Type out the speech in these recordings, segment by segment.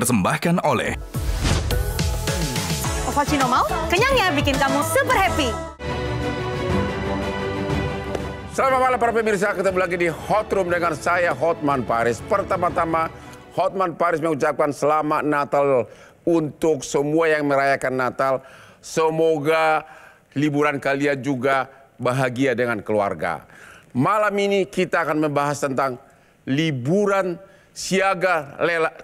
dipersembahkan oleh Ovaltino mau? Kenyangnya bikin kamu super happy. Selamat malam para pemirsa, ketemu lagi di Hot Room dengan saya Hotman Paris. Pertama-tama Hotman Paris mengucapkan selamat Natal untuk semua yang merayakan Natal. Semoga liburan kalian juga bahagia dengan keluarga. Malam ini kita akan membahas tentang liburan siaga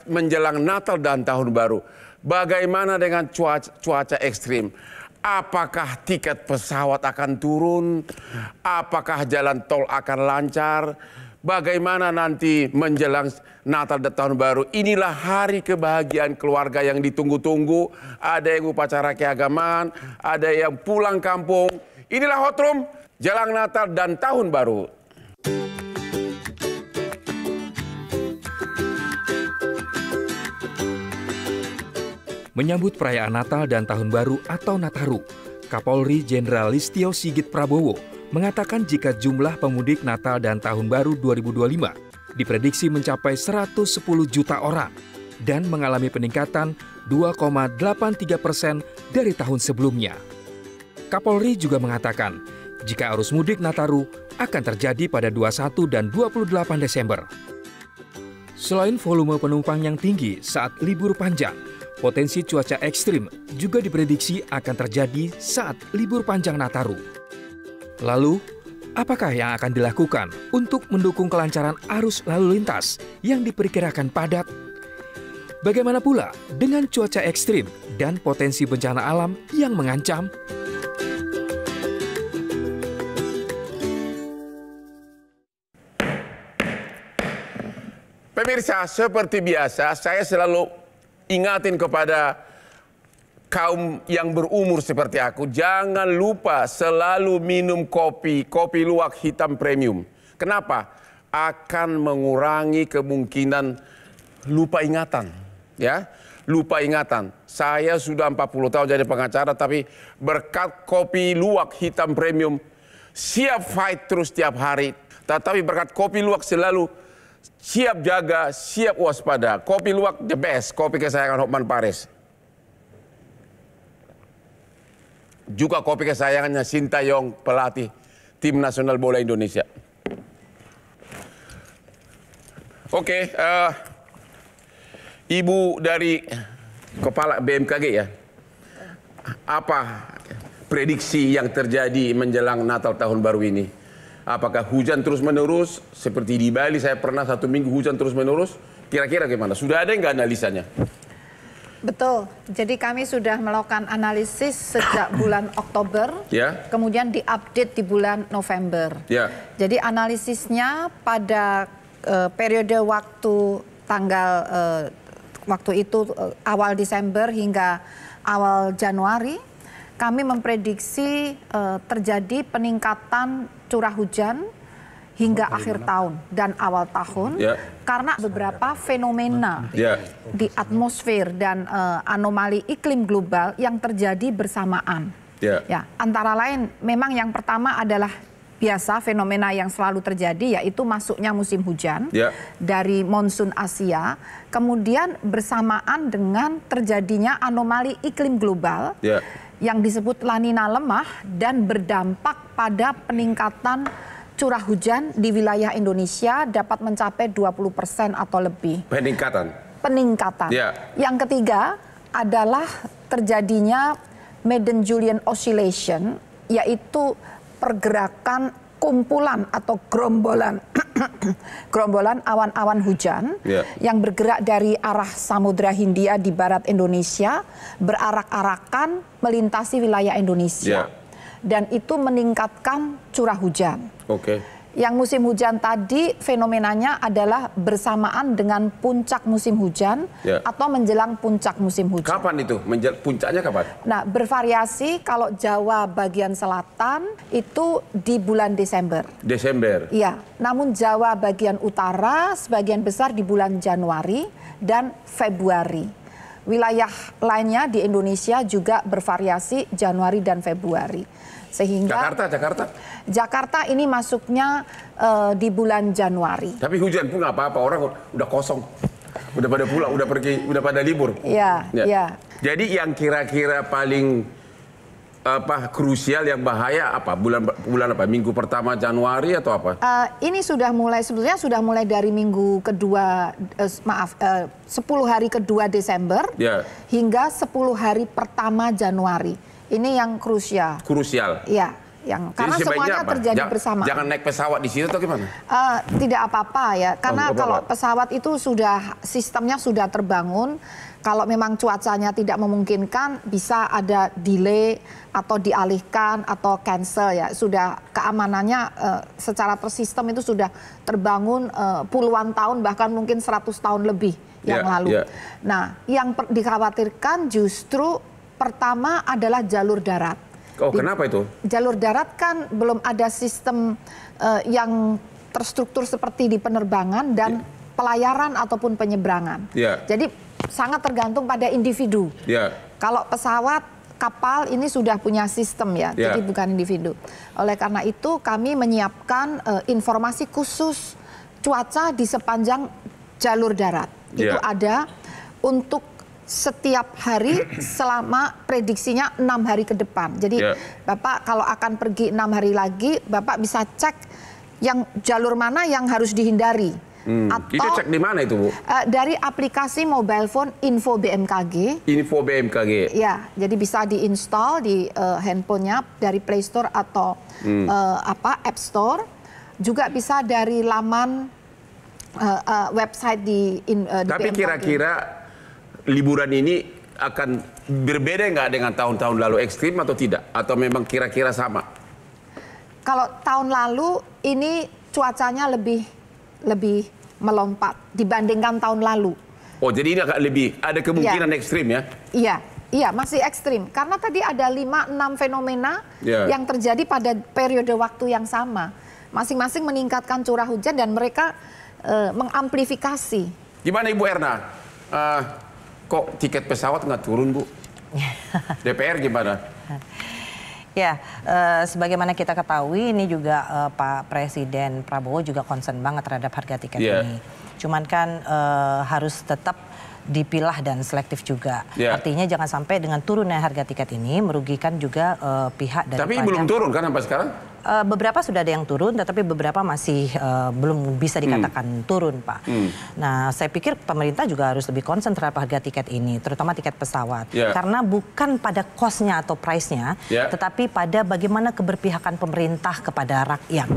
menjelang Natal dan Tahun Baru. Bagaimana dengan cuaca ekstrim? Apakah tiket pesawat akan turun? Apakah jalan tol akan lancar? Bagaimana nanti menjelang Natal dan Tahun Baru? Inilah hari kebahagiaan keluarga yang ditunggu-tunggu. Ada yang upacara keagamaan, ada yang pulang kampung. Inilah Hot Room, jelang Natal dan Tahun Baru. Menyambut perayaan Natal dan Tahun Baru atau Nataru, Kapolri Jenderal Listio Sigit Prabowo mengatakan jika jumlah pemudik Natal dan Tahun Baru 2025 diprediksi mencapai 110 juta orang dan mengalami peningkatan 2,83% dari tahun sebelumnya. Kapolri juga mengatakan jika arus mudik Nataru akan terjadi pada 21 dan 28 Desember. Selain volume penumpang yang tinggi saat libur panjang, potensi cuaca ekstrim juga diprediksi akan terjadi saat libur panjang Nataru. Lalu, apakah yang akan dilakukan untuk mendukung kelancaran arus lalu lintas yang diperkirakan padat? Bagaimana pula dengan cuaca ekstrim dan potensi bencana alam yang mengancam? Pemirsa, seperti biasa saya selalu ingatin kepada kaum yang berumur seperti aku, jangan lupa selalu minum kopi luwak hitam premium. Kenapa? Akan mengurangi kemungkinan lupa ingatan, ya. Lupa ingatan. Saya sudah 40 tahun jadi pengacara, tapi berkat kopi luwak hitam premium siap fight terus tiap hari. Tetapi berkat kopi luwak selalu siap jaga, siap waspada. Kopi luwak the best, kopi kesayangan Hotman Paris. Juga kopi kesayangannya Sintayong, pelatih tim nasional bola Indonesia. Oke, Ibu dari Kepala BMKG ya. Apa prediksi yang terjadi menjelang Natal Tahun Baru ini? Apakah hujan terus-menerus? Seperti di Bali saya pernah 1 minggu hujan terus-menerus. Kira-kira gimana? Sudah ada nggak analisanya? Betul. Jadi kami sudah melakukan analisis sejak bulan Oktober. Ya. Kemudian diupdate di bulan November. Ya. Jadi analisisnya pada periode waktu tanggal waktu itu awal Desember hingga awal Januari, kami memprediksi terjadi peningkatan curah hujan hingga akhir tahun dan awal tahun karena beberapa fenomena di atmosfer dan anomali iklim global yang terjadi bersamaan. Ya, antara lain memang yang pertama adalah biasa fenomena yang selalu terjadi yaitu masuknya musim hujan dari monsun Asia, kemudian bersamaan dengan terjadinya anomali iklim global yang disebut La Nina lemah dan berdampak pada peningkatan curah hujan di wilayah Indonesia dapat mencapai 20% atau lebih. Peningkatan. Yang ketiga adalah terjadinya Madden-Julian Oscillation, yaitu pergerakan kumpulan atau gerombolan awan-awan hujan yang bergerak dari arah Samudra Hindia di barat Indonesia berarak-arakan melintasi wilayah Indonesia dan itu meningkatkan curah hujan. Yang musim hujan tadi fenomenanya adalah bersamaan dengan puncak musim hujan atau menjelang puncak musim hujan. Kapan itu? Puncaknya kapan? Nah, bervariasi. Kalau Jawa bagian selatan itu di bulan Desember. Iya. Namun Jawa bagian utara sebagian besar di bulan Januari dan Februari. Wilayah lainnya di Indonesia juga bervariasi Januari dan Februari. Sehingga Jakarta ini masuknya di bulan Januari. Tapi hujan pun nggak apa-apa, orang udah kosong. Udah pada pulang, udah pergi, udah pada libur. Iya, iya. Jadi yang kira-kira paling krusial yang bahaya apa? Bulan apa? Minggu pertama Januari atau apa? Ini sudah mulai, sebetulnya sudah mulai dari minggu kedua, 10 hari kedua Desember hingga 10 hari pertama Januari. Ini yang krusial. Krusial. Iya. Karena semuanya terjadi bersama. Jangan naik pesawat di situ atau gimana? Tidak apa-apa ya, karena kalau pesawat itu sudah sistemnya sudah terbangun. Kalau memang cuacanya tidak memungkinkan, bisa ada delay atau dialihkan atau cancel ya. Sudah keamanannya secara tersistem itu sudah terbangun puluhan tahun, bahkan mungkin 100 tahun lebih yang lalu. Nah, yang dikhawatirkan justru pertama adalah jalur darat. Oh, kenapa itu? Jalur darat kan belum ada sistem yang terstruktur seperti di penerbangan dan pelayaran ataupun penyeberangan. Jadi sangat tergantung pada individu. Kalau pesawat, kapal ini sudah punya sistem ya, jadi bukan individu. Oleh karena itu kami menyiapkan informasi khusus cuaca di sepanjang jalur darat. Itu ada untuk setiap hari selama prediksinya 6 hari ke depan. Jadi Bapak kalau akan pergi 6 hari lagi, Bapak bisa cek yang jalur mana yang harus dihindari. Atau itu cek di mana itu, Bu? Dari aplikasi mobile phone Info BMKG. Info BMKG. Ya, jadi bisa diinstal di handphonenya dari Play Store atau App Store. Juga bisa dari laman website di Tapi kira-kira liburan ini akan berbeda nggak dengan tahun-tahun lalu, ekstrim atau tidak? Atau memang kira-kira sama? Kalau tahun lalu ini cuacanya lebih melompat dibandingkan tahun lalu. Oh, jadi ini agak lebih ada kemungkinan ekstrim ya? Iya, masih ekstrim. Karena tadi ada 5-6 fenomena yang terjadi pada periode waktu yang sama. Masing-masing meningkatkan curah hujan dan mereka mengamplifikasi. Gimana Ibu Erna? Kok tiket pesawat nggak turun, Bu? DPR gimana? Ya, sebagaimana kita ketahui ini juga Pak Presiden Prabowo juga concern banget terhadap harga tiket ini. Cuman kan harus tetap dipilah dan selektif juga. Artinya jangan sampai dengan turunnya harga tiket ini merugikan juga pihak dari. Tapi belum turun kan sampai sekarang? Beberapa sudah ada yang turun, tetapi beberapa masih belum bisa dikatakan turun, Pak. Nah, saya pikir pemerintah juga harus lebih concern terhadap harga tiket ini, terutama tiket pesawat. Karena bukan pada cost-nya atau price-nya, tetapi pada bagaimana keberpihakan pemerintah kepada rakyat.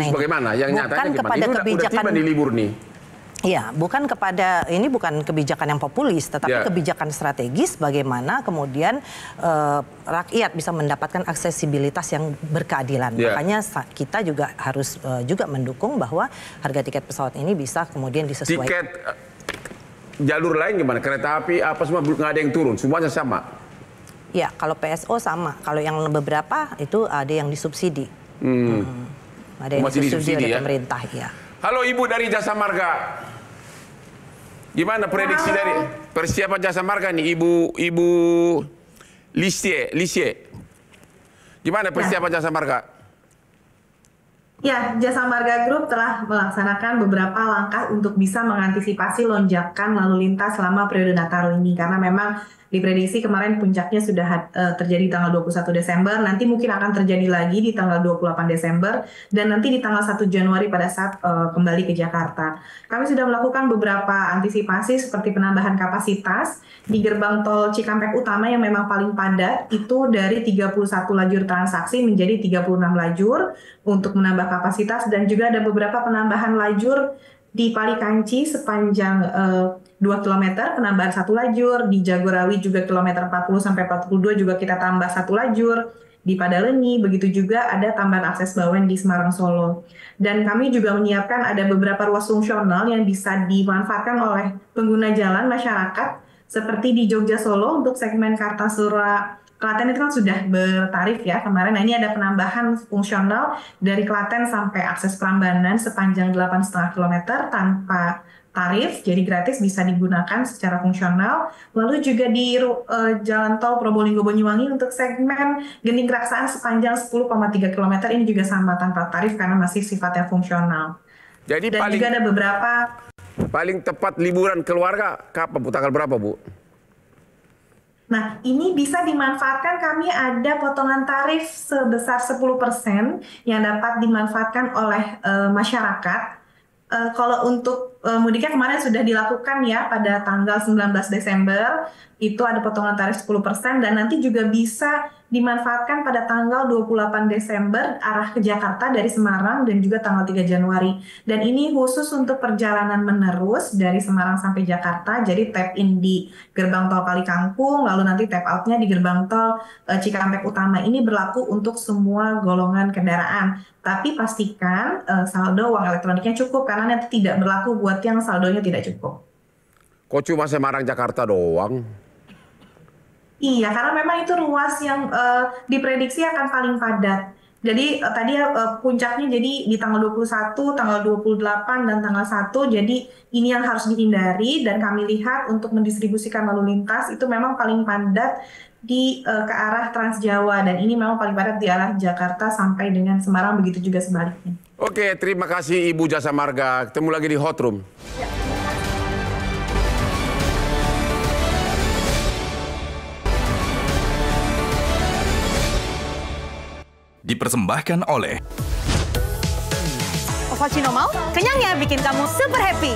Nah, bagaimana? Yang nyatanya bukan kepada itu kebijakan udah tiba di libur nih. Iya, bukan kepada, ini bukan kebijakan yang populis, tetapi kebijakan strategis bagaimana kemudian rakyat bisa mendapatkan aksesibilitas yang berkeadilan. Makanya kita juga harus juga mendukung bahwa harga tiket pesawat ini bisa kemudian disesuaikan. Tiket jalur lain gimana? Kereta api apa semua nggak ada yang turun, semuanya sama? Ya, kalau PSO sama. Kalau yang beberapa itu ada yang disubsidi. Ada yang disubsidi oleh pemerintah, ya. Halo Ibu dari Jasa Marga. Gimana prediksi dari persiapan Jasa Marga nih, Ibu Lisye? Gimana persiapan Jasa Marga? Ya, Jasa Marga Group telah melaksanakan beberapa langkah untuk bisa mengantisipasi lonjakan lalu lintas selama periode Nataru ini. Karena memang diprediksi kemarin puncaknya sudah terjadi di tanggal 21 Desember, nanti mungkin akan terjadi lagi di tanggal 28 Desember, dan nanti di tanggal 1 Januari pada saat kembali ke Jakarta. Kami sudah melakukan beberapa antisipasi seperti penambahan kapasitas di gerbang tol Cikampek Utama yang memang paling padat, itu dari 31 lajur transaksi menjadi 36 lajur untuk menambah kapasitas, dan juga ada beberapa penambahan lajur di Palikanci sepanjang 2 km, penambahan 1 lajur, di Jagorawi juga kilometer 40-42 juga kita tambah 1 lajur, di Padalenyi, begitu juga ada tambahan akses Bawen di Semarang Solo. Dan kami juga menyiapkan ada beberapa ruas fungsional yang bisa dimanfaatkan oleh pengguna jalan masyarakat, seperti di Jogja Solo untuk segmen Kartasura Klaten itu kan sudah bertarif ya kemarin. Nah, ini ada penambahan fungsional dari Klaten sampai akses Prambanan sepanjang 8,5 km tanpa tarif, jadi gratis bisa digunakan secara fungsional. Lalu juga di Jalan Tol Probolinggo-Banyuwangi untuk segmen Genting Keraksaan sepanjang 10,3 km ini juga sama tanpa tarif karena masih sifatnya fungsional. Jadi dan juga ada beberapa Paling tepat liburan keluarga kapan Bu? Tanggal berapa Bu? Nah, ini bisa dimanfaatkan, kami ada potongan tarif sebesar 10% yang dapat dimanfaatkan oleh masyarakat. Kalau untuk mudiknya kemarin sudah dilakukan ya pada tanggal 19 Desember, itu ada potongan tarif 10% dan nanti juga bisa dimanfaatkan pada tanggal 28 Desember arah ke Jakarta dari Semarang dan juga tanggal 3 Januari. Dan ini khusus untuk perjalanan menerus dari Semarang sampai Jakarta, jadi tap in di gerbang tol Kali Kangkung, lalu nanti tap outnya di gerbang tol Cikampek Utama. Ini berlaku untuk semua golongan kendaraan. Tapi pastikan saldo uang elektroniknya cukup karena nanti tidak berlaku buat yang saldonya tidak cukup. Kok cuma Semarang Jakarta doang? Iya, karena memang itu ruas yang diprediksi akan paling padat. Jadi tadi puncaknya jadi di tanggal 21, tanggal 28, dan tanggal 1. Jadi ini yang harus dihindari dan kami lihat untuk mendistribusikan lalu lintas itu memang paling padat ke arah Trans Jawa. Dan ini memang paling padat di arah Jakarta sampai dengan Semarang, begitu juga sebaliknya. Oke, terima kasih Ibu Jasa Marga. Ketemu lagi di Hot Room. Ya. Dipersembahkan oleh Ovaltino Mau, kenyangnya bikin kamu super happy.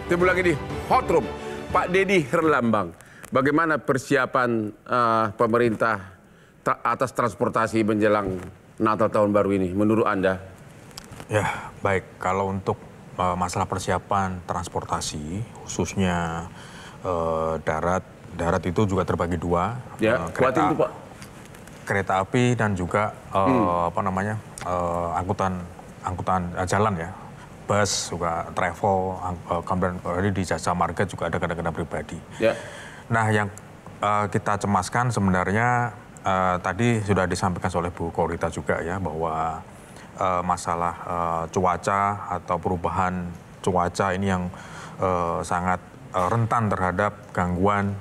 Ketemu lagi di Hot Room. Pak Deddy Herlambang, bagaimana persiapan pemerintah atas transportasi menjelang Natal tahun baru ini menurut Anda? Ya, baik. Kalau untuk masalah persiapan transportasi, khususnya darat itu juga terbagi dua. Ya, kereta api dan juga angkutan jalan ya, bus juga, travel, kemudian di jasa marga juga ada kendaraan pribadi. Yeah. Nah, yang kita cemaskan sebenarnya tadi sudah disampaikan oleh Bu Korita juga ya, bahwa masalah cuaca atau perubahan cuaca ini yang sangat rentan terhadap gangguan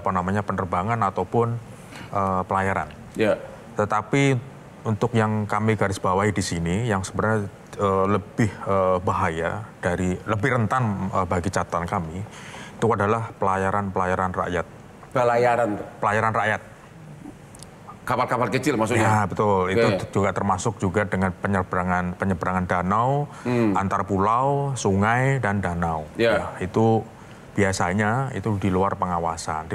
penerbangan ataupun pelayaran. Yeah. Tetapi untuk yang kami garis bawahi di sini, yang sebenarnya lebih bahaya lebih rentan bagi catatan kami, itu adalah pelayaran rakyat. Pelayaran rakyat. Kapal-kapal kecil maksudnya? Ya betul, itu juga termasuk juga dengan penyeberangan danau, antar pulau, sungai, dan danau. Ya, itu biasanya itu di luar pengawasan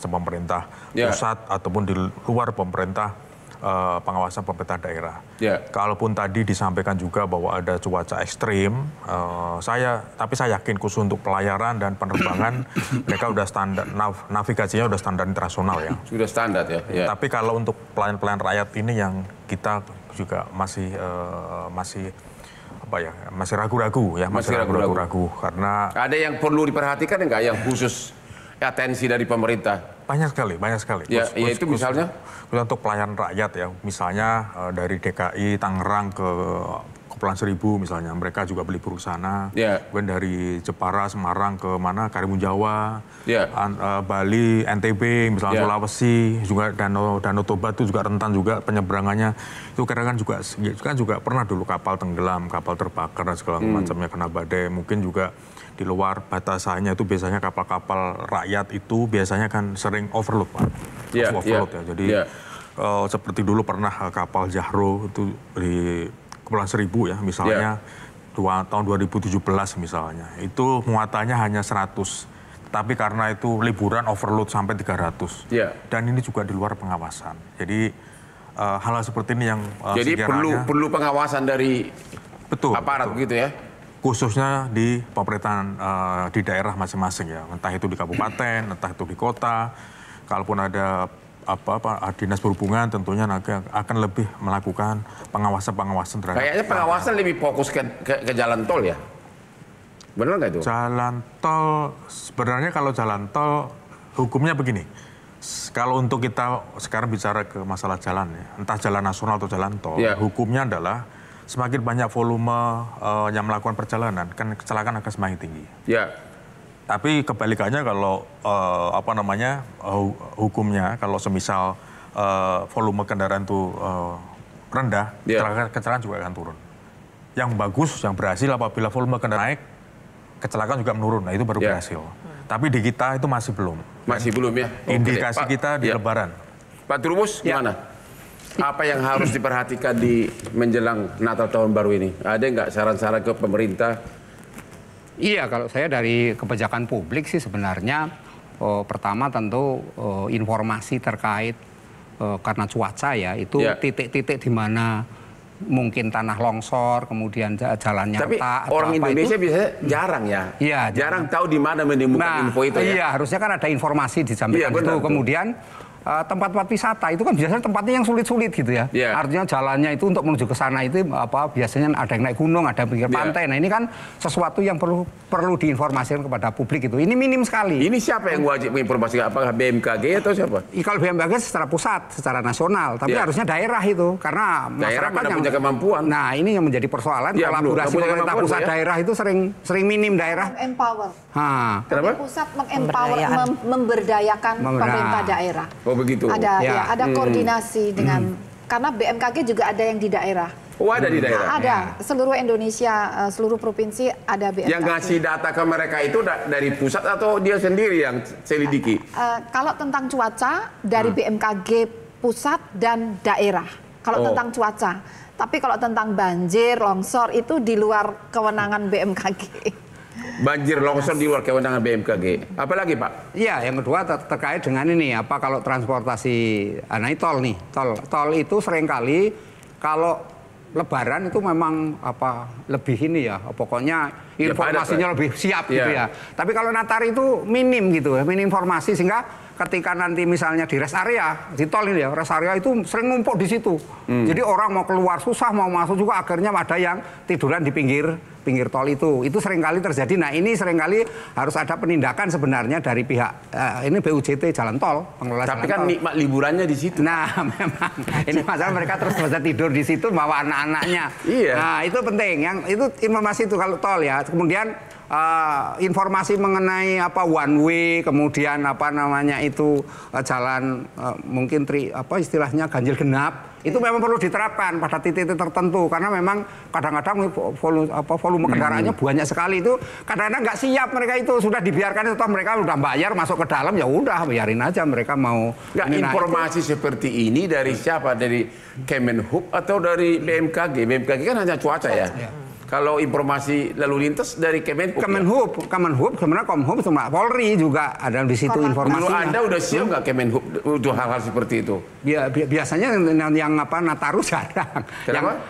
pemerintah pusat ataupun di luar pengawasan pemerintah daerah. Kalaupun tadi disampaikan juga bahwa ada cuaca ekstrim, tapi saya yakin khusus untuk pelayaran dan penerbangan mereka udah standar, navigasinya udah standar internasional ya. Sudah standar ya. Tapi kalau untuk pelayan rakyat ini yang kita juga masih ragu-ragu ya, masih ragu-ragu karena ada yang perlu diperhatikan enggak yang khusus atensi dari pemerintah? Banyak sekali. Ya, itu misalnya untuk pelayanan rakyat ya, misalnya dari DKI Tangerang ke Kepulauan Seribu misalnya, mereka juga berlibur sana. Kemudian dari Jepara, Semarang ke Karimun Jawa, Bali, NTB, misalnya Sulawesi, juga Danau Toba itu juga rentan juga penyeberangannya. Itu karena kan juga pernah dulu kapal tenggelam, kapal terbakar dan segala macamnya kena badai. Mungkin juga di luar batasannya itu biasanya kapal-kapal rakyat itu biasanya kan sering overload, Pak. Overload ya. Jadi seperti dulu pernah kapal Jahro itu di Kepulauan Seribu ya, misalnya tahun 2017 misalnya. Itu muatannya hanya 100. Tapi karena itu liburan overload sampai 300. Dan ini juga di luar pengawasan. Jadi hal seperti ini yang jadi perlu pengawasan dari aparat begitu ya. Khususnya di pemerintahan di daerah masing-masing ya, entah itu di kabupaten, entah itu di kota. Kalaupun ada dinas perhubungan tentunya akan lebih melakukan pengawasan terhadap. Kayaknya pengawasan lebih fokus ke jalan tol ya, benar nggak itu? Jalan tol sebenarnya, kalau jalan tol hukumnya begini. Kalau untuk kita sekarang bicara ke masalah jalan ya, entah jalan nasional atau jalan tol, hukumnya adalah semakin banyak volume yang melakukan perjalanan, kan kecelakaan akan semakin tinggi. Tapi kebalikannya kalau hukumnya kalau semisal volume kendaraan itu rendah, kecelakaan juga akan turun. Yang bagus, yang berhasil apabila volume kendaraan naik, kecelakaan juga menurun. Nah itu baru berhasil. Tapi di kita itu masih belum. Masih belum ya? Indikasi kita di Lebaran. Pak Trubus gimana? Apa yang harus diperhatikan di menjelang Natal tahun baru ini? Ada nggak saran-saran ke pemerintah? Iya, kalau saya dari kebijakan publik sih sebenarnya pertama tentu informasi terkait karena cuaca ya, itu titik-titik di mana mungkin tanah longsor, kemudian jalannya retak. Tapi orang Indonesia biasanya jarang ya. Iya, jarang tahu di mana menemukan info itu ya. Iya, harusnya kan ada informasi disampaikan itu. Kemudian tempat-tempat wisata itu kan biasanya tempatnya yang sulit-sulit gitu ya. Artinya jalannya itu untuk menuju ke sana itu biasanya ada yang naik gunung, ada yang pinggir pantai. Nah ini kan sesuatu yang perlu diinformasikan kepada publik itu. Ini minim sekali. Ini siapa yang wajib menginformasikan? Apakah BMKG atau siapa? Kalau BMKG secara pusat, secara nasional. Tapi harusnya daerah itu. Karena masyarakat yang punya kemampuan. Nah ini yang menjadi persoalan. Kolaborasi pemerintah pusat daerah itu sering minim daerah. Empower. Kenapa? Pusat mengempower, memberdayakan pemerintah daerah. Oh begitu. Ada koordinasi dengan karena BMKG juga ada yang di daerah. Oh ada di daerah. Ada seluruh Indonesia, seluruh provinsi ada BMKG. Yang ngasih data ke mereka itu dari pusat atau dia sendiri yang selidiki? Kalau tentang cuaca dari BMKG pusat dan daerah. Kalau tentang cuaca. Tapi kalau tentang banjir, longsor itu di luar kewenangan BMKG. Banjir longsor di luar kewenangan BMKG. Apalagi Pak? Iya, yang kedua terkait dengan ini kalau transportasi tol nih. Tol itu seringkali kalau Lebaran itu memang lebih ini ya, pokoknya informasinya lebih siap gitu ya. Tapi kalau Natal itu minim gitu ya, minim informasi sehingga ketika nanti misalnya di rest area, di tol ini ya, rest area itu sering numpuk di situ. Jadi orang mau keluar susah, mau masuk juga akhirnya ada yang tiduran di pinggir tol itu seringkali terjadi. Nah ini seringkali harus ada penindakan sebenarnya dari pihak ini BUJT Jalan Tol, pengelola Tapi jalan kan tol. nikmat liburannya di situ. Nah memang ini masalah mereka terus bisa tidur di situ bawa anak-anaknya. Nah itu penting, yang itu informasi itu kalau tol ya. Kemudian informasi mengenai one way, kemudian jalan mungkin istilahnya ganjil genap. Itu memang perlu diterapkan pada titik-titik tertentu karena memang kadang-kadang volume kendaraannya banyak sekali itu kadang-kadang nggak siap mereka itu sudah dibiarkan itu mereka udah bayar masuk ke dalam ya udah biarin aja mereka mau. Informasi seperti ini dari siapa? Dari Kemenhub atau dari BMKG? BMKG kan hanya cuaca ya. Kalau informasi lalu lintas dari Kemenhub. Kemenhub sebenarnya Komhub sama Polri juga ada di situ informasinya. Kalau Anda udah siap nggak Kemenhub untuk hal-hal seperti itu? Biasanya yang Nataru jarang.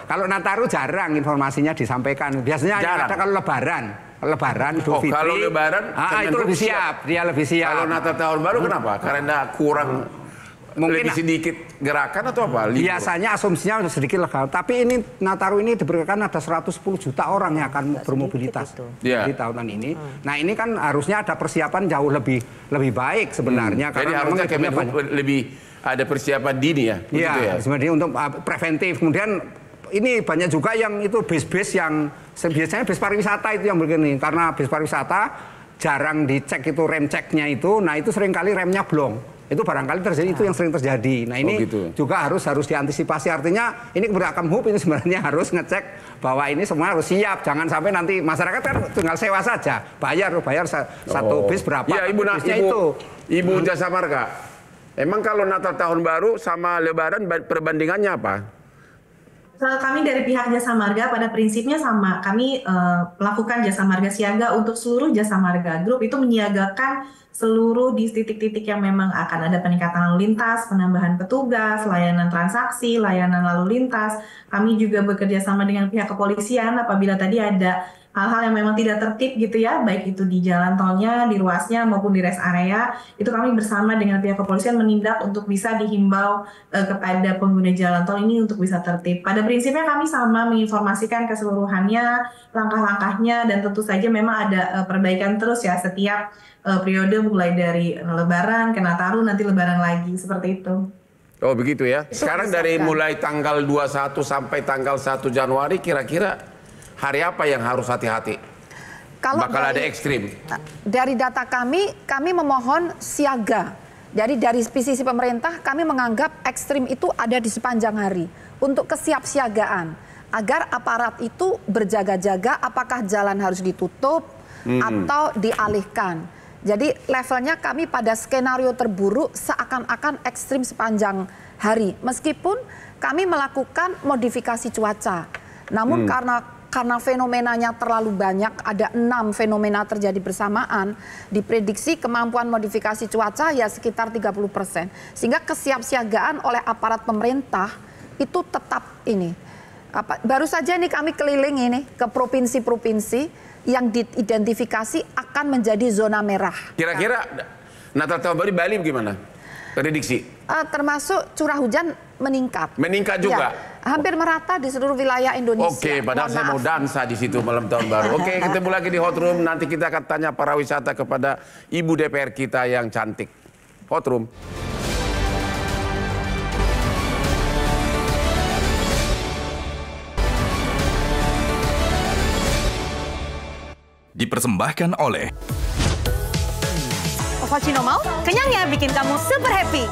Kalau Nataru jarang informasinya disampaikan. Biasanya ada kalau Lebaran, Idul Fitri. Kalau Lebaran itu lebih siap. Dia lebih siap. Kalau Natal tahun baru kenapa? Karena kurang. Mungkin lebih sedikit gerakan atau apa? Biasanya asumsinya sedikit legal. Tapi ini Nataru ini diperkirakan ada 110 juta orang yang akan bermobilitas di tahunan ini. Nah ini kan harusnya ada persiapan jauh lebih baik sebenarnya. Jadi harusnya lebih ada persiapan dini ya? Iya, sebenarnya untuk preventif. Kemudian ini banyak juga yang itu bis-bis yang biasanya bis pariwisata itu yang begini. Karena bis pariwisata jarang dicek itu rem ceknya itu. Nah itu seringkali remnya blong. Itu barangkali terjadi, itu yang sering terjadi. Nah ini juga harus diantisipasi. Artinya ini Kemenhub ini sebenarnya harus ngecek bahwa ini semua harus siap. Jangan sampai nanti masyarakat kan tinggal sewa saja. Bayar satu bis berapa. Ya Ibu Jasa Marga. Emang kalau Natal tahun baru sama Lebaran perbandingannya apa? Kami dari pihak Jasa Marga pada prinsipnya sama. Kami melakukan Jasa Marga Siaga untuk seluruh Jasa Marga Group itu menyiagakan seluruh di titik-titik yang memang akan ada peningkatan lalu lintas, penambahan petugas, layanan transaksi, layanan lalu lintas. Kami juga bekerja sama dengan pihak kepolisian apabila tadi ada hal-hal yang memang tidak tertib gitu ya, baik itu di jalan tolnya, di ruasnya maupun di rest area, itu kami bersama dengan pihak kepolisian menindak untuk bisa dihimbau kepada pengguna jalan tol ini untuk bisa tertib. Pada prinsipnya kami sama menginformasikan keseluruhannya, langkah-langkahnya, dan tentu saja memang ada perbaikan terus ya setiap periode mulai dari Lebaran ke Nataru, nanti Lebaran lagi, seperti itu. Oh begitu ya. Sekarang dari mulai tanggal 21 sampai tanggal 1 Januari kira-kira hari apa yang harus hati-hati? Bakal ada ekstrim. Dari data kami memohon siaga. Jadi dari sisi pemerintah kami menganggap ekstrim itu ada di sepanjang hari untuk kesiapsiagaan. agar aparat itu berjaga-jaga apakah jalan harus ditutup atau dialihkan. Jadi levelnya kami pada skenario terburuk seakan-akan ekstrim sepanjang hari. Meskipun kami melakukan modifikasi cuaca. Namun karena fenomenanya terlalu banyak, ada 6 fenomena terjadi bersamaan, diprediksi kemampuan modifikasi cuaca ya sekitar 30%. Sehingga kesiapsiagaan oleh aparat pemerintah itu tetap ini. Baru saja nih kami keliling ini ke provinsi-provinsi yang diidentifikasi akan menjadi zona merah. Kira-kira Natal tahun baru Bali gimana? Prediksi? Termasuk curah hujan meningkat. Meningkat juga? Ya, hampir merata di seluruh wilayah Indonesia. Oke, padahal saya mau dansa di situ malam tahun baru. Oke, ketemu lagi di Hot Room. Nanti kita akan tanya para wisata kepada Ibu DPR kita yang cantik. Hot Room. Dipersembahkan oleh Ovaltino Mau, kenyangnya bikin kamu super happy.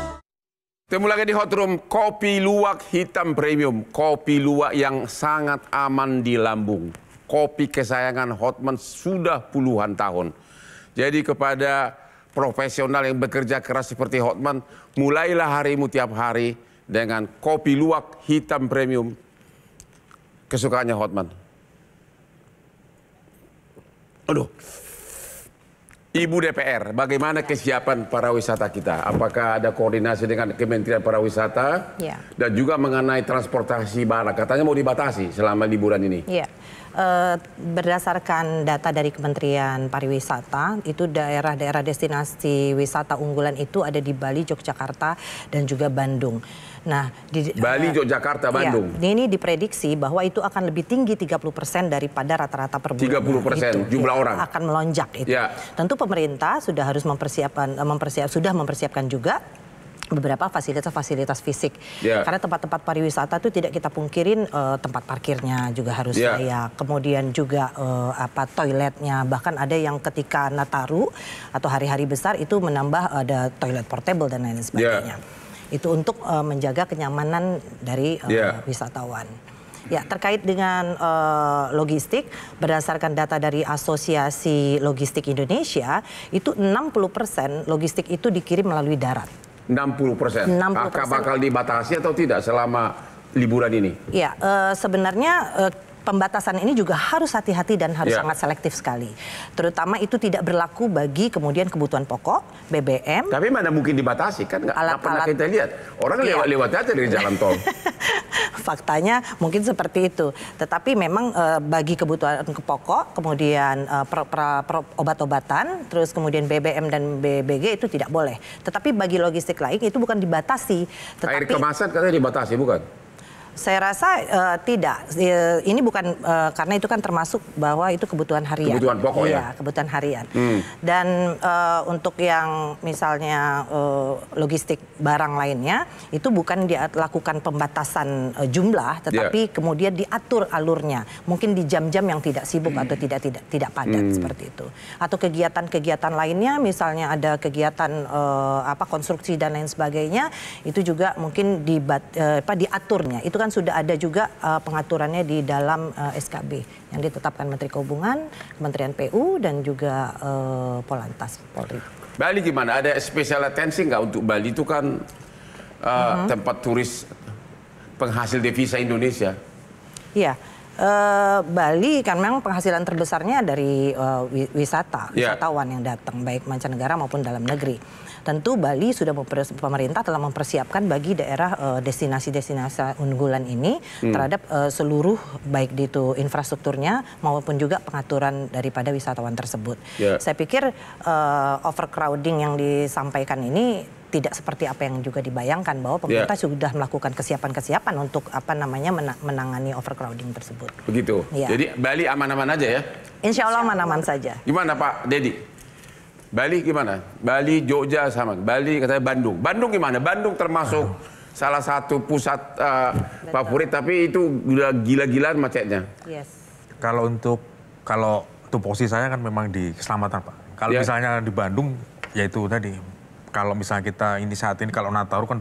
Ketemu lagi di Hot Room. Kopi luwak hitam premium. Kopi luwak yang sangat aman di lambung. Kopi kesayangan Hotman sudah puluhan tahun. Jadi kepada profesional yang bekerja keras seperti Hotman, mulailah harimu tiap hari dengan kopi luwak hitam premium. Kesukaannya Hotman. Aduh, Ibu DPR, bagaimana kesiapan para wisata kita? Apakah ada koordinasi dengan Kementerian Pariwisata? Ya. Dan juga mengenai transportasi barang, katanya mau dibatasi selama liburan ini. Iya. Berdasarkan data dari Kementerian Pariwisata, itu daerah-daerah destinasi wisata unggulan itu ada di Bali, Yogyakarta, dan juga Bandung. Nah, di Bali, Yogyakarta, Bandung. Ya, ini diprediksi bahwa itu akan lebih tinggi 30% daripada rata-rata per bulan. 30% jumlah orang akan melonjak itu. Ya. Tentu pemerintah sudah harus mempersiapkan juga beberapa fasilitas-fasilitas fisik. Karena tempat-tempat pariwisata itu tidak kita pungkirin tempat parkirnya juga harus layak. Kemudian juga toiletnya. Bahkan ada yang ketika Nataru atau hari-hari besar itu menambah ada toilet portable dan lain sebagainya. Itu untuk menjaga kenyamanan dari wisatawan. Ya, terkait dengan logistik, berdasarkan data dari Asosiasi Logistik Indonesia, itu 60% logistik itu dikirim melalui darat. 60%. Apakah bakal dibatasi atau tidak selama liburan ini? Ya, sebenarnya pembatasan ini juga harus hati-hati dan harus sangat selektif sekali. Terutama itu tidak berlaku bagi kemudian kebutuhan pokok, BBM. Tapi mana mungkin dibatasi, kan nggak pernah kita lihat. Orang lewat-lewat aja dari jalan tol. Faktanya mungkin seperti itu. Tetapi memang bagi kebutuhan pokok, kemudian obat-obatan, terus kemudian BBM dan BBG itu tidak boleh. Tetapi bagi logistik lain itu bukan dibatasi. Air kemasan katanya dibatasi, bukan? Saya rasa tidak. Ini bukan karena itu kan termasuk bahwa itu kebutuhan harian. Kebutuhan pokok ya? Kebutuhan harian. Dan untuk yang misalnya logistik barang lainnya, itu bukan dilakukan pembatasan jumlah, tetapi kemudian diatur alurnya. Mungkin di jam-jam yang tidak sibuk atau tidak padat seperti itu. Atau kegiatan-kegiatan lainnya, misalnya ada kegiatan konstruksi dan lain sebagainya, itu juga mungkin diaturnya. Itu kan sudah ada juga pengaturannya di dalam SKB yang ditetapkan Menteri Perhubungan, Kementerian PU, dan juga Polantas Polri. Bali gimana? Ada special attention nggak untuk Bali? Itu kan tempat turis penghasil devisa Indonesia. Iya. Bali kan memang penghasilan terbesarnya dari wisatawan yang datang, baik mancanegara maupun dalam negeri. Tentu Bali sudah pemerintah telah mempersiapkan bagi daerah destinasi-destinasi unggulan ini terhadap seluruh baik itu infrastrukturnya maupun juga pengaturan daripada wisatawan tersebut. Saya pikir overcrowding yang disampaikan ini tidak seperti apa yang juga dibayangkan, bahwa pemerintah sudah melakukan kesiapan-kesiapan untuk menangani overcrowding tersebut. Begitu. Jadi Bali aman-aman aja ya? Insya Allah aman-aman saja. Gimana Pak Dedi? Bali gimana? Bali, Jogja sama. Bali katanya Bandung. Bandung gimana? Bandung termasuk salah satu pusat favorit, tapi itu udah gila-gilaan macetnya. Kalau untuk posisi saya kan memang di keselamatan Pak. Kalau misalnya di Bandung, yaitu tadi kalau misalnya kita ini saat ini kalau Nataru kan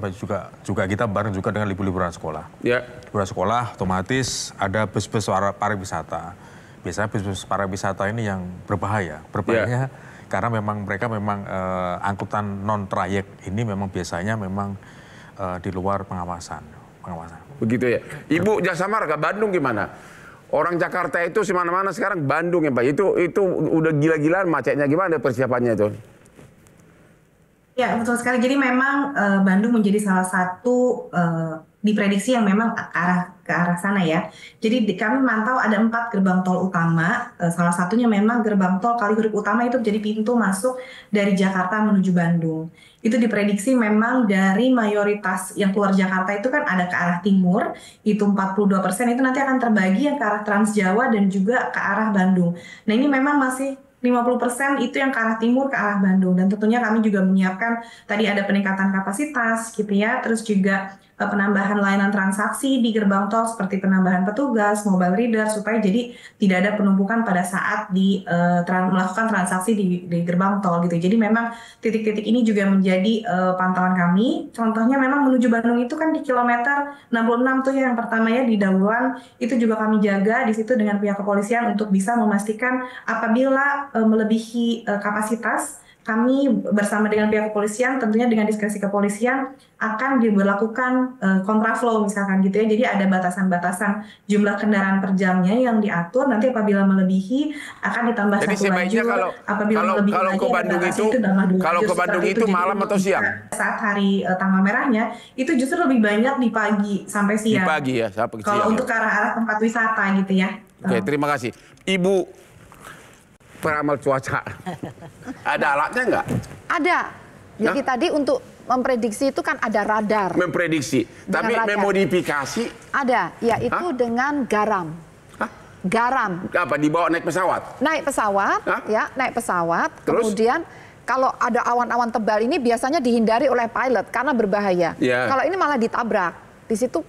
juga kita bareng juga dengan liburan sekolah. Ya. Liburan sekolah otomatis ada bus-bus pariwisata. Biasanya bus-bus pariwisata ini yang berbahaya. Berbahayanya karena memang mereka angkutan non trayek ini memang biasanya di luar pengawasan. Begitu ya. Ibu Jasa Marga, Bandung gimana? Orang Jakarta itu semana-mana sekarang Bandung ya Pak. Itu udah gila-gilaan macetnya, gimana persiapannya itu? Ya betul sekali. Jadi memang Bandung menjadi salah satu diprediksi yang memang ke arah sana ya. Jadi kami mantau ada 4 gerbang tol utama. Salah satunya memang gerbang tol Kalihurip Utama itu jadi pintu masuk dari Jakarta menuju Bandung. Itu diprediksi memang dari mayoritas yang keluar Jakarta itu kan ada ke arah timur, itu 42%, itu nanti akan terbagi yang ke arah Trans Jawa dan juga ke arah Bandung. Nah ini memang masih 50% itu yang ke arah timur ke arah Bandung, dan tentunya kami juga menyiapkan tadi ada peningkatan kapasitas gitu ya, terus juga penambahan layanan transaksi di gerbang tol seperti penambahan petugas, mobile reader supaya jadi tidak ada penumpukan pada saat melakukan transaksi di gerbang tol gitu. Jadi memang titik-titik ini juga menjadi pantauan kami. Contohnya memang menuju Bandung itu kan di kilometer 66 tuh yang pertama ya di Daulan, itu juga kami jaga di situ dengan pihak kepolisian untuk bisa memastikan apabila melebihi kapasitas, kami bersama dengan pihak kepolisian, tentunya dengan diskresi kepolisian, akan diberlakukan kontraflow misalkan gitu ya. Jadi ada batasan-batasan jumlah kendaraan per jamnya yang diatur. Nanti apabila melebihi akan ditambah jadi satu lajur. Kalau ke Bandung itu malam atau siang? Saat hari tanggal merahnya itu justru lebih banyak di pagi sampai siang. Di pagi ya, sampai siang. Kalau untuk ke arah tempat wisata gitu ya. Oke, terima kasih. Ibu peramal cuaca, ada alatnya nggak? Ada. Jadi tadi untuk memprediksi itu kan ada radar. Memprediksi, tapi memodifikasi? Ada, yaitu dengan garam. Hah? Garam. Apa, dibawa naik pesawat? Naik pesawat, ya, naik pesawat. Terus? Kemudian kalau ada awan-awan tebal ini biasanya dihindari oleh pilot karena berbahaya. Yeah. Kalau ini malah ditabrak. Di situ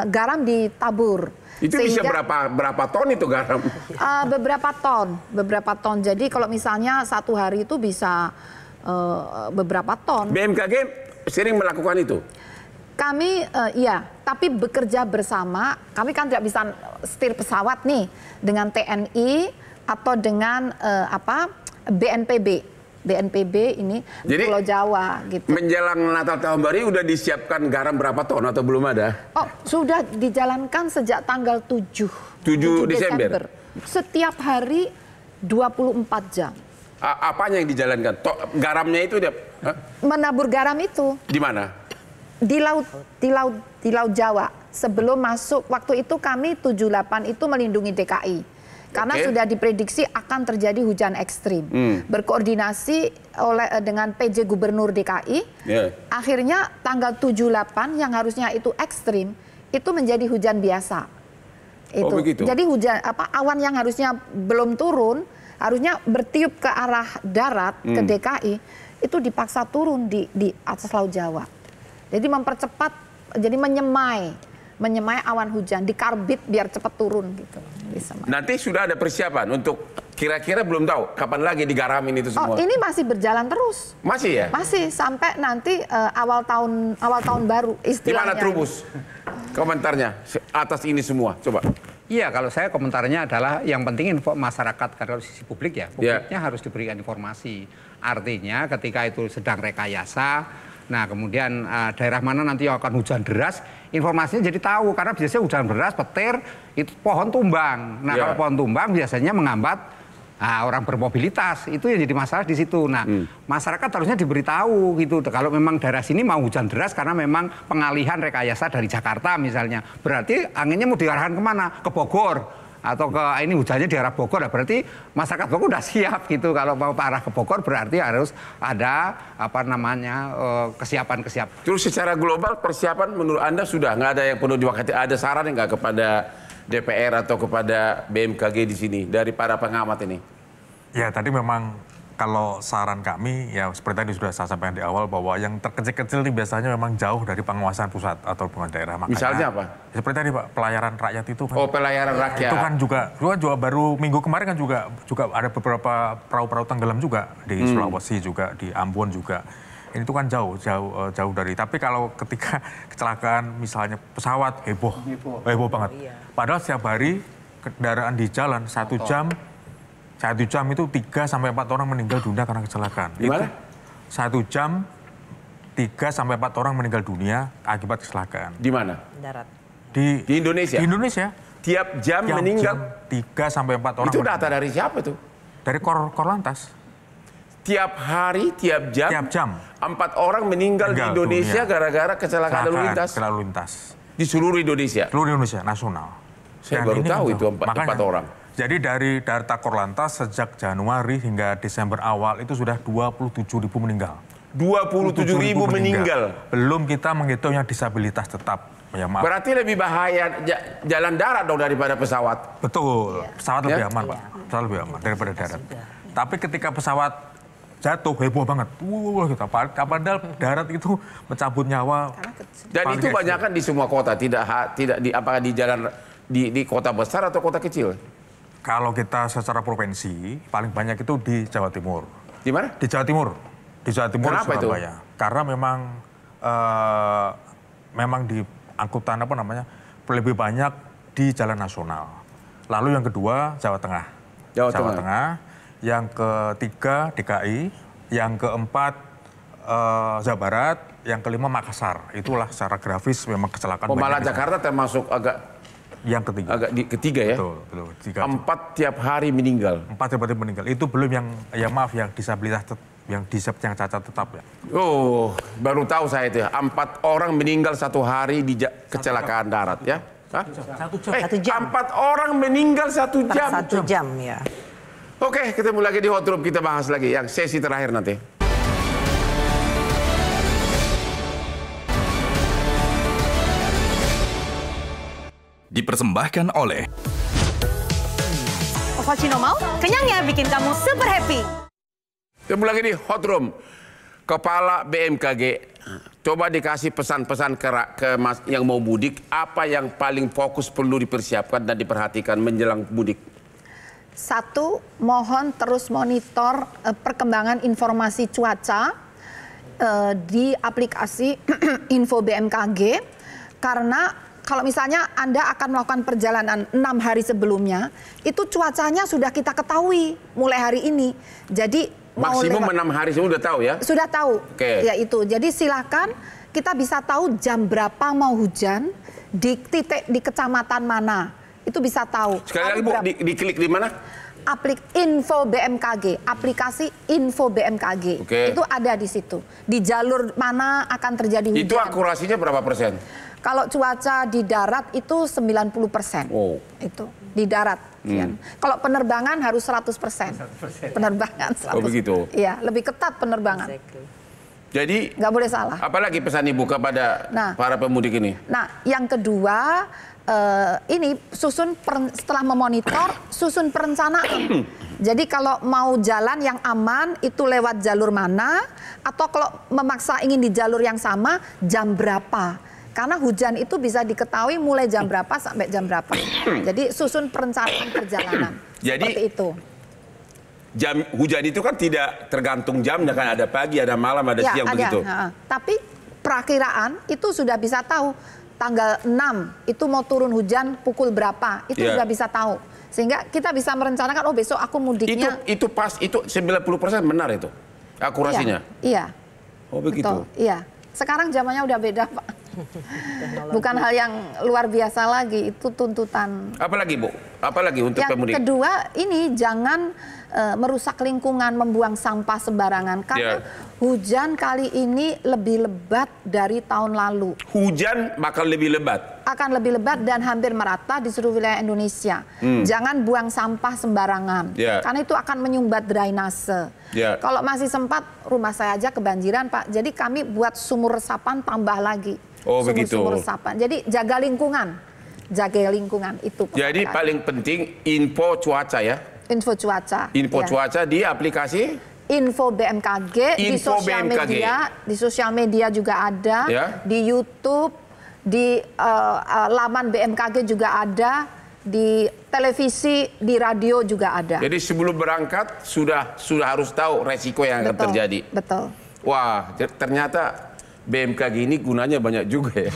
garam ditabur. Itu sehingga, bisa berapa ton itu garam? Beberapa ton. Jadi kalau misalnya satu hari itu bisa beberapa ton. BMKG sering melakukan itu? Kami iya, tapi bekerja bersama. Kami kan tidak bisa setir pesawat nih dengan TNI atau dengan BNPB ini di Pulau Jawa gitu. Menjelang Natal tahun baru udah disiapkan garam berapa ton atau belum ada? Oh, sudah dijalankan sejak tanggal 7 Desember. Setiap hari 24 jam. Apanya yang dijalankan? Garamnya itu dia menabur garam itu. Di mana? Di laut Jawa. Sebelum masuk waktu itu kami 78 itu melindungi DKI. Karena sudah diprediksi akan terjadi hujan ekstrim. Berkoordinasi dengan PJ Gubernur DKI, akhirnya tanggal 78 yang harusnya itu ekstrim, itu menjadi hujan biasa. Itu. Jadi awan yang harusnya belum turun, harusnya bertiup ke arah darat, ke DKI, itu dipaksa turun di atas Laut Jawa. Jadi mempercepat, jadi menyemai awan hujan, dikarbit biar cepat turun gitu. Nanti sudah ada persiapan untuk kira-kira belum tahu kapan lagi digaramin itu semua. Oh, ini masih berjalan terus. Masih ya? Masih sampai nanti awal tahun baru istilahnya. Gimana Trubus? Komentarnya atas ini semua, coba. Iya, kalau saya komentarnya adalah yang penting masyarakat kalau sisi publik ya, publiknya harus diberikan informasi. Artinya ketika itu sedang rekayasa, nah kemudian daerah mana nanti akan hujan deras, informasinya jadi tahu. Karena biasanya hujan deras, petir, itu pohon tumbang. Nah kalau pohon tumbang biasanya menghambat orang bermobilitas. Itu yang jadi masalah di situ. Nah masyarakat harusnya diberitahu gitu. Kalau memang daerah sini mau hujan deras karena memang pengalihan rekayasa dari Jakarta misalnya. Berarti anginnya mau diarahkan kemana? Ke Bogor. Atau ke ini hujannya di arah Bogor, berarti masyarakat Bogor udah siap gitu. Kalau mau arah ke Bogor berarti harus ada kesiapan. Terus secara global persiapan menurut Anda sudah nggak ada yang perlu diwakili? Ada saran nggak kepada DPR atau kepada BMKG di sini dari para pengamat ini? Ya tadi memang kalau saran kami ya seperti tadi sudah saya sampaikan di awal bahwa yang terkecil-kecil ini biasanya memang jauh dari penguasaan pusat atau penguasaan daerah. Makanya, misalnya apa? Seperti tadi Pak, pelayaran rakyat itu kan. Oh, pelayaran rakyat. Itu kan juga baru minggu kemarin kan juga ada beberapa perahu-perahu tenggelam juga di Sulawesi juga, di Ambon juga. Ini tuh kan jauh dari. Tapi kalau ketika kecelakaan misalnya pesawat heboh banget. Padahal setiap hari kendaraan di jalan 1 jam itu 3 sampai 4 orang meninggal dunia karena kecelakaan. Gimana? 1 jam 3 sampai 4 orang meninggal dunia akibat kecelakaan. Di mana? Darat. Di Indonesia. Di Indonesia. Tiap jam meninggal. 3 sampai 4 orang. Itu data dari siapa tuh? Dari Korlantas. Tiap hari, tiap jam. 4 orang meninggal di Indonesia gara-gara kecelakaan lalu lintas. Di seluruh Indonesia. Seluruh Indonesia nasional. Saya baru tahu itu 4 orang. Jadi dari data Korlantas sejak Januari hingga Desember awal itu sudah 27.000 meninggal. 27.000 meninggal. Belum kita menghitung yang disabilitas tetap. Ya, maaf. Berarti lebih bahaya jalan darat dong daripada pesawat. Betul. Pesawat lebih aman, Pak. Pesawat lebih aman daripada darat. Tapi ketika pesawat jatuh heboh banget. Padahal darat itu mencabut nyawa. Dan itu banyak kan di semua kota, tidak di apakah di jalan di kota besar atau kota kecil? Kalau kita secara provinsi paling banyak itu di Jawa Timur. Di mana? Di Jawa Timur. Di Jawa Timur, Kenapa Surabaya. Itu? Karena memang di angkutan lebih banyak di jalan nasional. Lalu yang kedua Jawa Tengah. Jawa Tengah. Yang ketiga DKI, yang keempat Jawa Barat, yang kelima Makassar. Itulah secara grafis memang kecelakaan. Malah Jakarta termasuk agak yang ketiga. Agak ketiga ya. Betul. 4 tiap hari meninggal. 4 tiap hari meninggal. Itu belum yang disabilitas yang cacat tetap ya. Oh, baru tahu saya itu ya. 4 orang meninggal 1 hari di kecelakaan darat ya. 1 jam. 4 orang meninggal 1 jam. 1 jam ya. Oke, ketemu lagi di Hot Room, kita bahas lagi yang sesi terakhir nanti. Dipersembahkan oleh Ovaltino mau, kenyangnya bikin kamu super happy. Ketemu lagi di Hot Room. Kepala BMKG, coba dikasih pesan-pesan ke Mas yang mau mudik, apa yang paling fokus perlu dipersiapkan dan diperhatikan menjelang mudik? 1, mohon terus monitor perkembangan informasi cuaca di aplikasi Info BMKG. Karena kalau misalnya Anda akan melakukan perjalanan 6 hari sebelumnya, itu cuacanya sudah kita ketahui mulai hari ini. Jadi maksimum 6 hari sebelum sudah tahu ya? Sudah tahu. Oke. Ya itu. Jadi silakan kita bisa tahu jam berapa mau hujan di titik di kecamatan mana. Itu bisa tahu. Sekali lagi Bu, diklik di mana? Info BMKG, aplikasi Info BMKG. Itu ada di situ. Di jalur mana akan terjadi hujan. Itu akurasinya berapa persen? Kalau cuaca di darat itu 90%. Oh. Itu di darat. Kalau penerbangan harus 100%. Penerbangan 100%. Oh begitu? Iya, lebih ketat penerbangan. Jadi nggak boleh salah. Apalagi pesan Ibu kepada para pemudik ini? Nah, yang kedua, ini setelah memonitor, susun perencanaan. Jadi kalau mau jalan yang aman, itu lewat jalur mana, atau kalau memaksa ingin di jalur yang sama, jam berapa. Karena hujan itu bisa diketahui mulai jam berapa sampai jam berapa. Jadi susun perencanaan perjalanan. Jadi, seperti itu. Jam hujan itu kan tidak tergantung jamnya, kan ada pagi, ada malam, ada siang begitu. Tapi perakiraan itu sudah bisa tahu. Tanggal 6 itu mau turun hujan pukul berapa, itu sudah bisa tahu. Sehingga kita bisa merencanakan, oh besok aku mudiknya. Itu pas, itu 90% benar itu akurasinya? Iya. Oh begitu? Betul, iya. Sekarang zamannya udah beda Pak. Bukan hal yang luar biasa lagi, itu tuntutan. Apalagi Bu? Apalagi untuk pemudik? Yang kedua, ini jangan merusak lingkungan, membuang sampah sembarangan. Karena hujan kali ini lebih lebat dari tahun lalu. Hujan bakal lebih lebat? Akan lebih lebat dan hampir merata di seluruh wilayah Indonesia. Jangan buang sampah sembarangan. Karena itu akan menyumbat drainase. Kalau masih sempat, rumah saya aja kebanjiran Pak. Jadi kami buat sumur resapan tambah lagi. Oh begitu. Sumur resapan. Jadi jaga lingkungan. Jaga lingkungan itu. Jadi paling penting info cuaca ya? Info cuaca. Info cuaca di aplikasi? Info BMKG, di sosial media. Di sosial media juga ada. Di YouTube, di laman BMKG juga ada. Di televisi, di radio juga ada. Jadi sebelum berangkat sudah harus tahu resiko yang akan terjadi. Betul. Wah, ternyata BMKG ini gunanya banyak juga ya.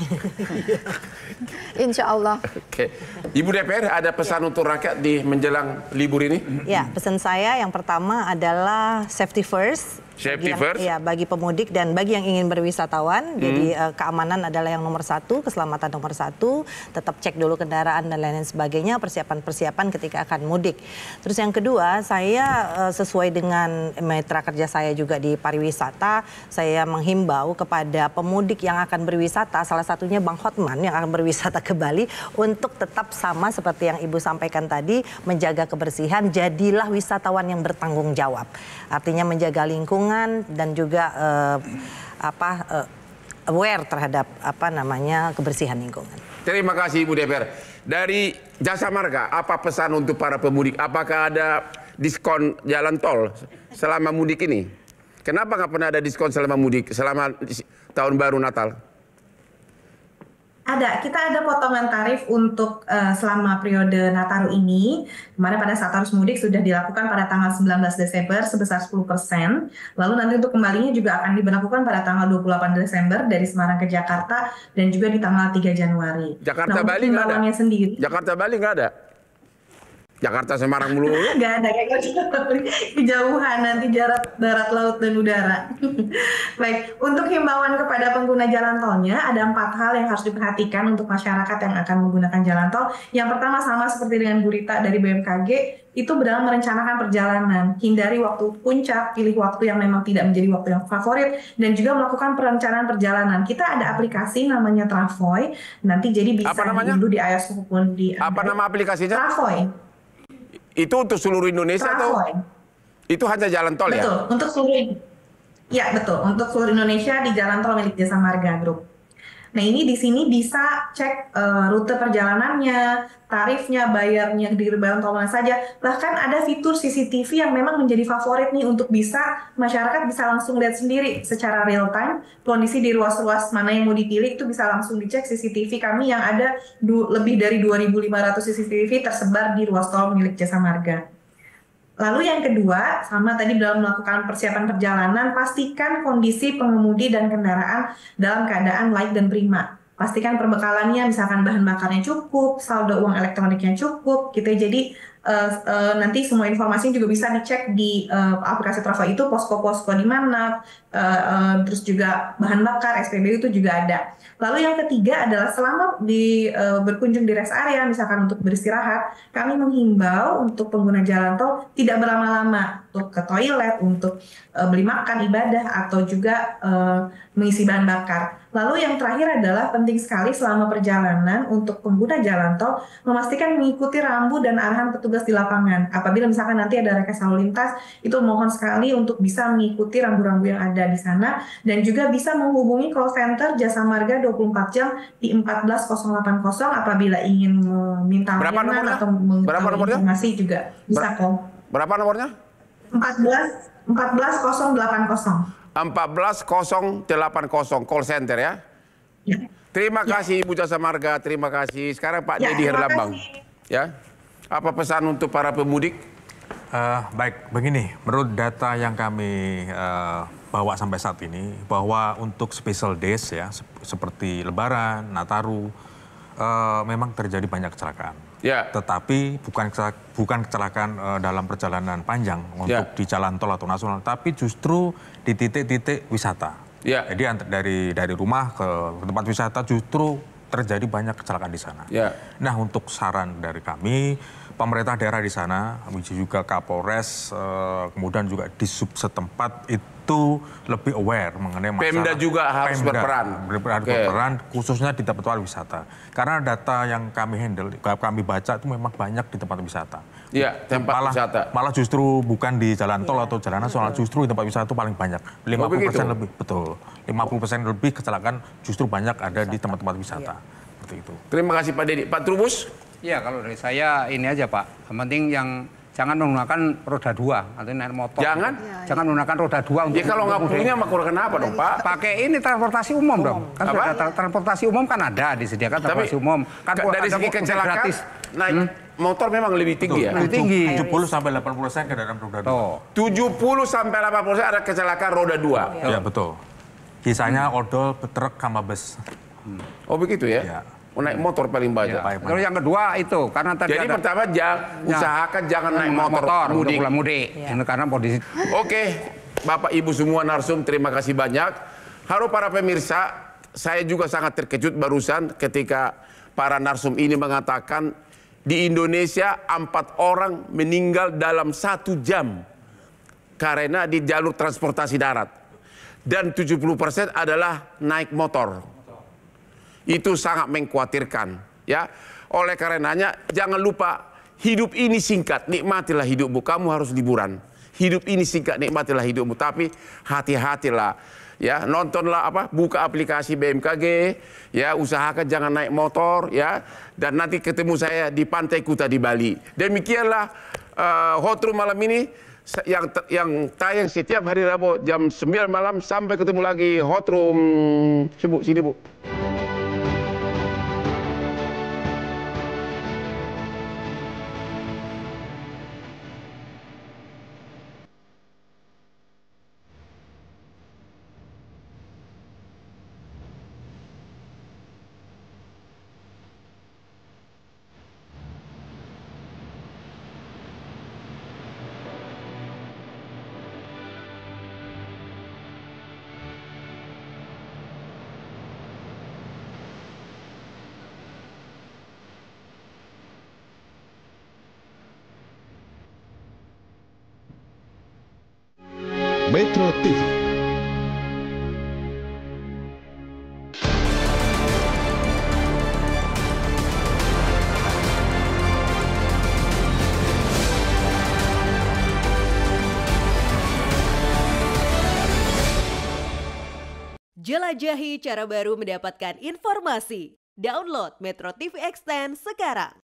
Insya Allah. Oke. Ibu DPR ada pesan untuk rakyat di menjelang libur ini? Ya, pesan saya yang pertama adalah safety first. Safety first? Ya, bagi pemudik dan bagi yang ingin berwisatawan. Jadi keamanan adalah yang nomor satu, keselamatan nomor satu. Tetap cek dulu kendaraan dan lain-lain sebagainya, persiapan-persiapan ketika akan mudik. Terus yang kedua, saya sesuai dengan mitra kerja saya juga di pariwisata, saya menghimbau kepada pemudik yang akan berwisata, salah satunya Bang Hotman yang akan berwisata ke Bali, untuk tetap sama seperti yang Ibu sampaikan tadi, menjaga kebersihan, jadilah wisatawan yang bertanggung jawab. Artinya menjaga lingkungan dan juga aware terhadap kebersihan lingkungan. Terima kasih Ibu DPR. Dari Jasa Marga, apa pesan untuk para pemudik? Apakah ada diskon jalan tol selama mudik ini? Kenapa nggak pernah ada diskon selama mudik, selama tahun baru Natal? Ada, kita ada potongan tarif untuk selama periode Nataru ini. Kemarin pada saat arus mudik sudah dilakukan pada tanggal 19 Desember sebesar 10%. Lalu nanti untuk kembalinya juga akan diberlakukan pada tanggal 28 Desember dari Semarang ke Jakarta dan juga di tanggal 3 Januari. Jakarta Bali nggak ada? Sendiri. Jakarta Bali nggak ada? Jakarta Semarang mulu. Nggak ada, kayak kejauhan nanti jarak darat, laut, dan udara. Baik, untuk himbauan kepada pengguna jalan tolnya, ada 4 hal yang harus diperhatikan untuk masyarakat yang akan menggunakan jalan tol. Yang pertama sama seperti dengan Bu Rita dari BMKG, itu dalam merencanakan perjalanan. Hindari waktu puncak, pilih waktu yang memang tidak menjadi waktu yang favorit, dan juga melakukan perencanaan perjalanan. Kita ada aplikasi namanya Travoy, nanti jadi bisa diunduh di iOS maupun di Android. Apa nama aplikasinya? Travoy. Itu untuk seluruh Indonesia atau itu hanya jalan tol ya? Betul, untuk seluruh, ya betul, untuk seluruh Indonesia di jalan tol milik Jasa Marga Group. Nah ini di sini bisa cek rute perjalanannya, tarifnya, bayarnya di jalan tol mana saja. Bahkan ada fitur CCTV yang memang menjadi favorit nih untuk bisa masyarakat bisa langsung lihat sendiri secara real time kondisi di ruas-ruas mana yang mau dipilih, itu bisa langsung dicek CCTV kami yang ada lebih dari 2.500 CCTV tersebar di ruas tol milik Jasa Marga. Lalu yang kedua, sama tadi dalam melakukan persiapan perjalanan, pastikan kondisi pengemudi dan kendaraan dalam keadaan layak dan prima. Pastikan perbekalannya, misalkan bahan bakarnya cukup, saldo uang elektroniknya cukup, gitu. Jadi nanti semua informasi juga bisa dicek di aplikasi Travoy itu, posko-posko di mana, terus juga bahan bakar, SPBU itu juga ada. Lalu yang ketiga adalah selama berkunjung di rest area, misalkan untuk beristirahat, kami menghimbau untuk pengguna jalan tol tidak berlama-lama untuk ke toilet, untuk beli makan, ibadah, atau juga mengisi bahan bakar. Lalu yang terakhir adalah penting sekali selama perjalanan untuk pengguna jalan tol memastikan mengikuti rambu dan arahan petugas di lapangan. Apabila misalkan nanti ada rekayasa lalu lintas, itu mohon sekali untuk bisa mengikuti rambu-rambu yang ada di sana dan juga bisa menghubungi call center Jasa Marga 24 jam di 14080 apabila ingin meminta layanan atau mengetahui informasi juga bisa call. Berapa nomornya? 14080. 14080 call center ya. Terima kasih Ibu Jasa Marga, terima kasih. Sekarang Pak Dedi Herlambang. Ya. Apa pesan untuk para pemudik? Baik, begini, menurut data yang kami bawa sampai saat ini, bahwa untuk special days ya, seperti Lebaran, Nataru, memang terjadi banyak kecelakaan. Ya. Tetapi bukan kecelakaan dalam perjalanan panjang untuk di jalan tol atau nasional, tapi justru di titik-titik wisata. Ya. Jadi dari rumah ke tempat wisata justru terjadi banyak kecelakaan di sana. Ya. Nah, untuk saran dari kami, pemerintah daerah di sana, juga Kapolres, kemudian juga di sub setempat itu lebih aware mengenai masalah. Pemda juga harus berperan, khususnya di tempat wisata. Karena data yang kami handle, kami baca itu memang banyak di tempat wisata. Iya, tempat wisata. Malah justru bukan di jalan tol atau jalan nasional, justru di tempat wisata itu paling banyak. 50% lebih, betul. 50% lebih kecelakaan justru banyak ada di tempat-tempat wisata. Seperti itu. Terima kasih Pak Dedi. Pak Trubus? Iya, kalau dari saya ini aja Pak. Yang penting yang jangan menggunakan roda 2 atau naik motor. Jangan menggunakan roda 2 untuk. Ya kalau nggak punya kenapa dong Pak? Pakai ini transportasi umum dong. Kan transportasi umum kan ada disediakan transportasi umum. Kan dari segi kecelakaan motor memang lebih tinggi ya? Lebih tinggi. 70 sampai 80% kendaraan roda 2. 70 sampai 80% ada kecelakaan roda 2. Ya betul. Sisanya odol, truk, sama bus. Oh begitu ya? Ya. Naik motor paling banyak. Terus yang kedua itu karena tadi jadi pertama usahakan jangan naik motor mudik. Karena kondisi. Oke, Bapak Ibu semua narsum, terima kasih banyak. Halo para pemirsa, saya juga sangat terkejut barusan ketika para narsum ini mengatakan di Indonesia 4 orang meninggal dalam 1 jam karena di jalur transportasi darat. Dan 70% adalah naik motor. Itu sangat mengkhawatirkan, ya. Oleh karenanya jangan lupa hidup ini singkat, nikmatilah hidupmu. Kamu harus liburan. Hidup ini singkat, nikmatilah hidupmu. Tapi hati-hatilah, ya. Nontonlah buka aplikasi BMKG, ya. Usahakan jangan naik motor, ya. Dan nanti ketemu saya di Pantai Kuta di Bali. Demikianlah Hot Room malam ini yang tayang setiap hari Rabu jam 9 malam. Sampai ketemu lagi Hot Room. Sini Bu. Metro TV. Jelajahi cara baru mendapatkan informasi. Download Metro TV Extend sekarang.